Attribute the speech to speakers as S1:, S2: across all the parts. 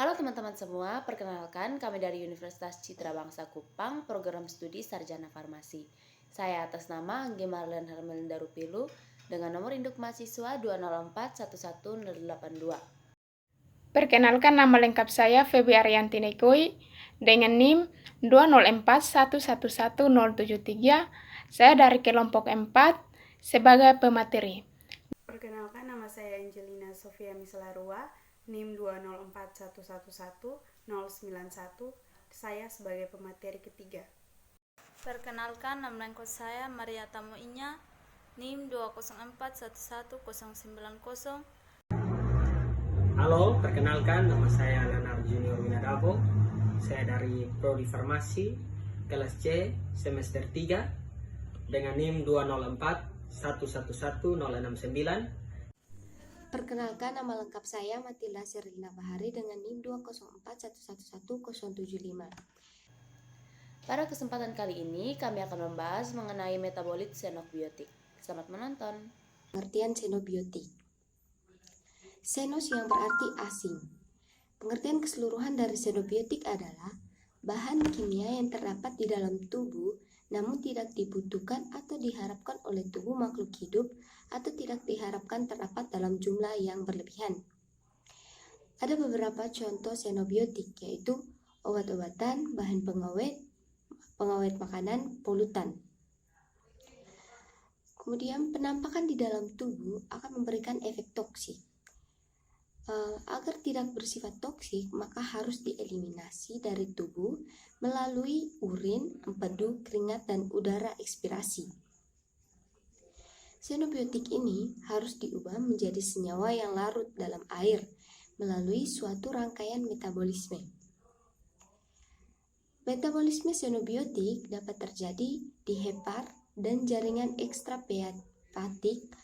S1: Halo teman-teman semua, perkenalkan kami dari Universitas Citra Bangsa Kupang, program studi Sarjana Farmasi. Saya atas nama Anggi Marlen Hermelinda Rupilu dengan nomor induk mahasiswa 204111082.
S2: Perkenalkan, nama lengkap saya Feby Arianti Nekoi dengan NIM 204111073. Saya dari kelompok 4 sebagai pemateri.
S3: Perkenalkan, nama saya Angelina Sofia Mislarua, NIM 204111091. Saya sebagai pemateri ketiga.
S4: Perkenalkan, nama lengkap saya Maria Tamuinya, NIM 204111090.
S5: Halo, perkenalkan nama saya Leonardo Junior Winadabo. Saya dari Prodi Farmasi kelas C semester 3 dengan NIM 204111069.
S6: Perkenalkan, nama lengkap saya Matilda Serlina Bahari dengan NIM 204111075.
S1: Pada kesempatan kali ini kami akan membahas mengenai metabolit xenobiotik. Selamat menonton.
S6: Pengertian xenobiotik. Xenos yang berarti asing. Pengertian keseluruhan dari xenobiotik adalah bahan kimia yang terdapat di dalam tubuh namun tidak dibutuhkan atau diharapkan oleh tubuh makhluk hidup atau tidak diharapkan terdapat dalam jumlah yang berlebihan. Ada beberapa contoh xenobiotik, yaitu obat-obatan, bahan pengawet makanan, polutan. Kemudian penampakan di dalam tubuh akan memberikan efek toksik. Agar tidak bersifat toksik, maka harus dieliminasi dari tubuh melalui urin, empedu, keringat, dan udara ekspirasi. Xenobiotik ini harus diubah menjadi senyawa yang larut dalam air melalui suatu rangkaian metabolisme. Metabolisme xenobiotik dapat terjadi di hepar dan jaringan ekstrahepatik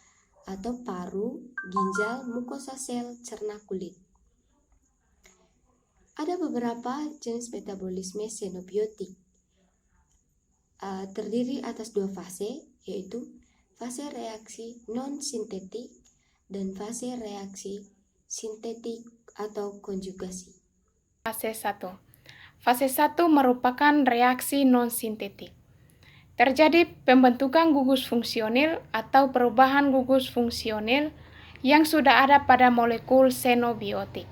S6: atau paru, ginjal, mukosa sel, cerna kulit. Ada beberapa jenis metabolisme xenobiotik. Terdiri atas dua fase, yaitu fase reaksi non-sintetik dan fase reaksi sintetik atau konjugasi.
S2: Fase 1. Fase 1 merupakan reaksi non-sintetik. Terjadi pembentukan gugus fungsional atau perubahan gugus fungsional yang sudah ada pada molekul xenobiotik.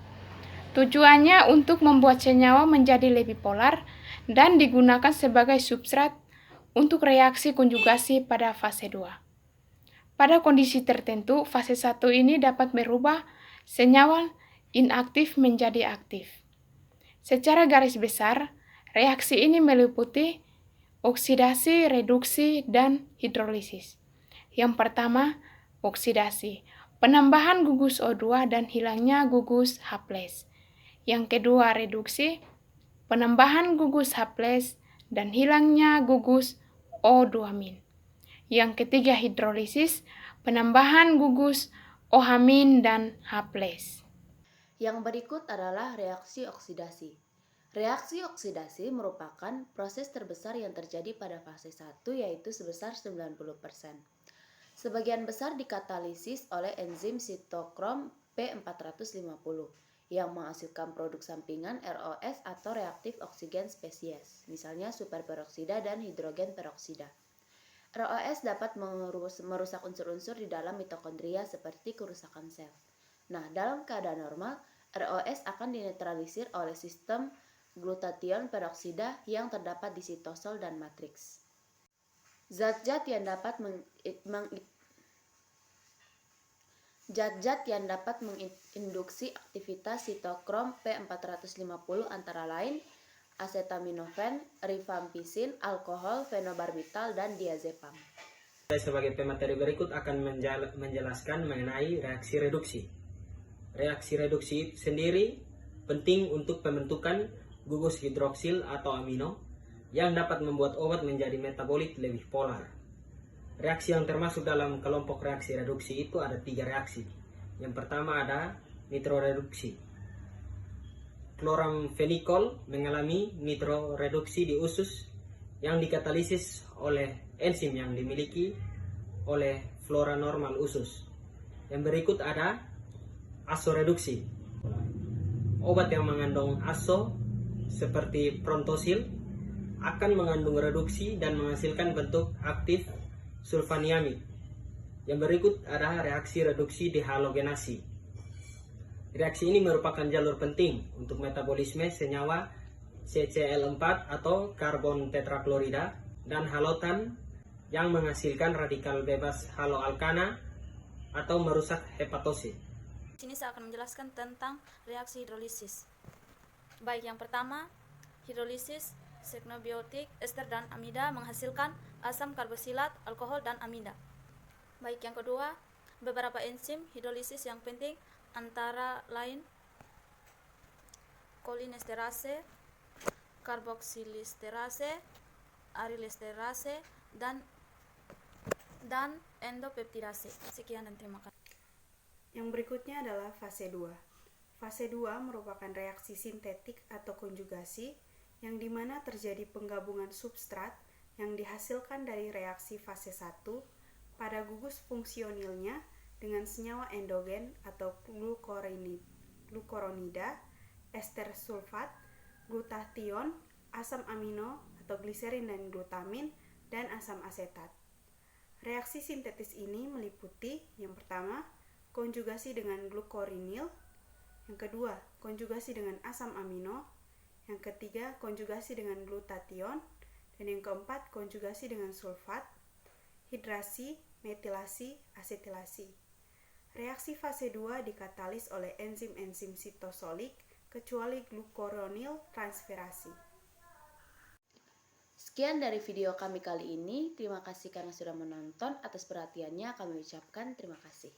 S2: Tujuannya untuk membuat senyawa menjadi lebih polar dan digunakan sebagai substrat untuk reaksi konjugasi pada fase 2. Pada kondisi tertentu, fase 1 ini dapat merubah senyawa inaktif menjadi aktif. Secara garis besar, reaksi ini meliputi oksidasi, reduksi, dan hidrolisis. Yang pertama, oksidasi, penambahan gugus O2 dan hilangnya gugus H+. Yang kedua, reduksi, penambahan gugus H+, dan hilangnya gugus O2-. Yang ketiga, hidrolisis, penambahan gugus OH- dan H+.
S1: Yang berikut adalah reaksi oksidasi. Reaksi oksidasi merupakan proses terbesar yang terjadi pada fase 1, yaitu sebesar 90%. Sebagian besar dikatalisis oleh enzim sitokrom P450 yang menghasilkan produk sampingan ROS atau reaktif oksigen spesies, misalnya superperoksida dan hidrogen peroksida. ROS dapat merusak unsur-unsur di dalam mitokondria seperti kerusakan sel. Nah, dalam keadaan normal, ROS akan dinetralisir oleh sistem glutathione peroksida yang terdapat di sitosol dan matriks. Zat-zat yang dapat menginduksi aktivitas sitokrom P450 antara lain acetaminophen, rifampicin, alkohol, fenobarbital, dan diazepam.
S5: Saya sebagai pemateri berikut akan menjelaskan mengenai reaksi reduksi. Reaksi reduksi sendiri penting untuk pembentukan gugus hidroksil atau amino yang dapat membuat obat menjadi metabolit lebih polar. Reaksi yang termasuk dalam kelompok reaksi reduksi itu ada 3 reaksi. Yang pertama ada nitroreduksi. Kloramfenikol mengalami nitroreduksi di usus yang dikatalisis oleh enzim yang dimiliki oleh flora normal usus. Yang berikut ada azoreduksi. obat yang mengandung azo seperti prontosil akan mengandung reduksi dan menghasilkan bentuk aktif sulfaniamid. Yang berikut adalah reaksi reduksi dehalogenasi. Reaksi ini merupakan jalur penting untuk metabolisme senyawa CCl4 atau karbon tetraklorida dan halotan yang menghasilkan radikal bebas haloalkana atau merusak hepatose.
S4: Di sini saya akan menjelaskan tentang reaksi hidrolisis. Baik, yang pertama, hidrolisis seknobiotik ester dan amida menghasilkan asam karboksilat, alkohol, dan amida. Baik, yang kedua, beberapa enzim hidrolisis yang penting antara lain kolinesterase, karboksilisterase, arilesterase, dan endopeptidase. Sekian dan terima kasih.
S3: Yang berikutnya adalah fase 2. Fase 2 merupakan reaksi sintetik atau konjugasi yang dimana terjadi penggabungan substrat yang dihasilkan dari reaksi fase 1 pada gugus fungsionilnya dengan senyawa endogen atau glukoronida, ester sulfat, glutathione, asam amino atau gliserin dan glutamin, dan asam asetat. Reaksi sintetis ini meliputi yang pertama, konjugasi dengan glukorinil, yang kedua, konjugasi dengan asam amino, yang ketiga, konjugasi dengan glutathione, dan yang keempat, konjugasi dengan sulfat, hidrasi, metilasi, asetilasi. Reaksi fase 2 dikatalis oleh enzim-enzim sitosolik kecuali glukoronil transferasi.
S1: Sekian dari video kami kali ini. Terima kasih karena sudah menonton. Atas perhatiannya kami ucapkan terima kasih.